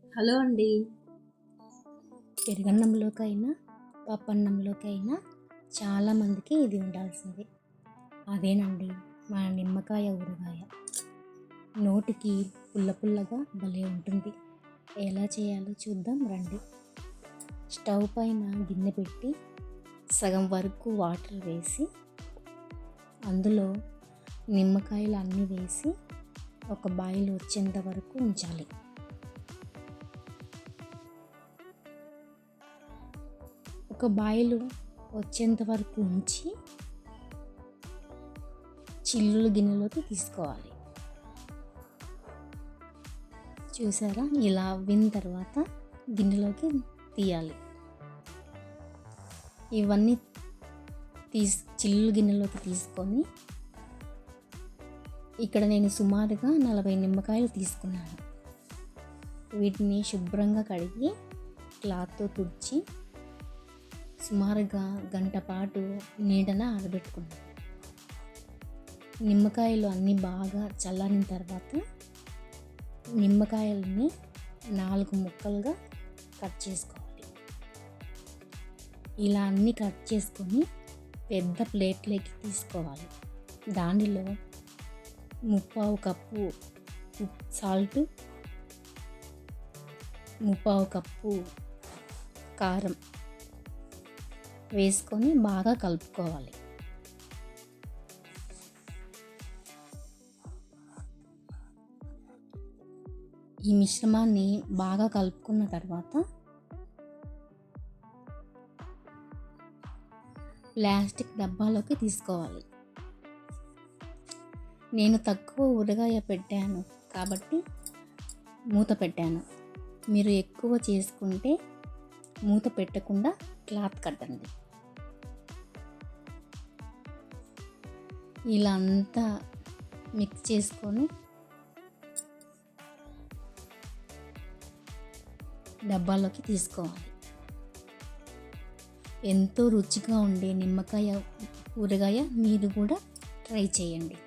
Hello అండి. పెరుగన్నంలోకైనా, పప్పన్నంలోకైనా చాలామందికి ఇది ఉండాల్సిందే. అదేనండి మన నిమ్మకాయ ఊరగాయ. నోటికి పుల్ల పుల్లగా భలే ఉంటుంది. ఎలా చేయాలో చూద్దాం రండి. స్టవ్ పైన గిన్నె పెట్టి సగం వరకు వాటర్ వేసి అందులో నిమ్మకాయలు అన్నీ వేసి ఒక బాయిల్ వచ్చేంత వరకు ఉంచాలి. ఒక బాయిల్ వచ్చేంత వరకు ఉంచి చిల్లులు గిన్నెలోకి తీసుకోవాలి. చూసారా, ఇలా అవ్విన తర్వాత గిన్నెలోకి తీయాలి. ఇవన్నీ చిల్లులు గిన్నెలోకి తీసుకొని ఇక్కడ నేను సుమారుగా 40 నిమ్మకాయలు తీసుకున్నాను. వీటిని శుభ్రంగా కడిగి క్లాత్తో తుడిచి సుమారుగా గంట పాటు నీడన ఆరబెట్టుకున్నాను. నిమ్మకాయలు అన్నీ బాగా చల్లారిన తర్వాత నిమ్మకాయలని 4 ముక్కలుగా కట్ చేసుకోవాలి. ఇలా అన్నీ కట్ చేసుకొని పెద్ద ప్లేట్లోకి తీసుకోవాలి. దానిలో 3/4 కప్పు సాల్ట్, 3/4 కప్పు కారం వేసుకొని బాగా కలుపుకోవాలి. ఈ మిశ్రమాన్ని బాగా కలుపుకున్న తర్వాత ప్లాస్టిక్ డబ్బాలోకి తీసుకోవాలి. నేను తక్కువ ఊరగాయ పెట్టాను కాబట్టి మూత పెట్టాను. మీరు ఎక్కువ చేసుకుంటే మూత పెట్టకుండా క్లాత్ కట్టండి. ఇలా అంతా మిక్స్ చేసుకొని డబ్బాలోకి తీసుకోవాలి. ఎంతో రుచిగా ఉండే నిమ్మకాయ ఊరగాయ మీరు కూడా ట్రై చేయండి.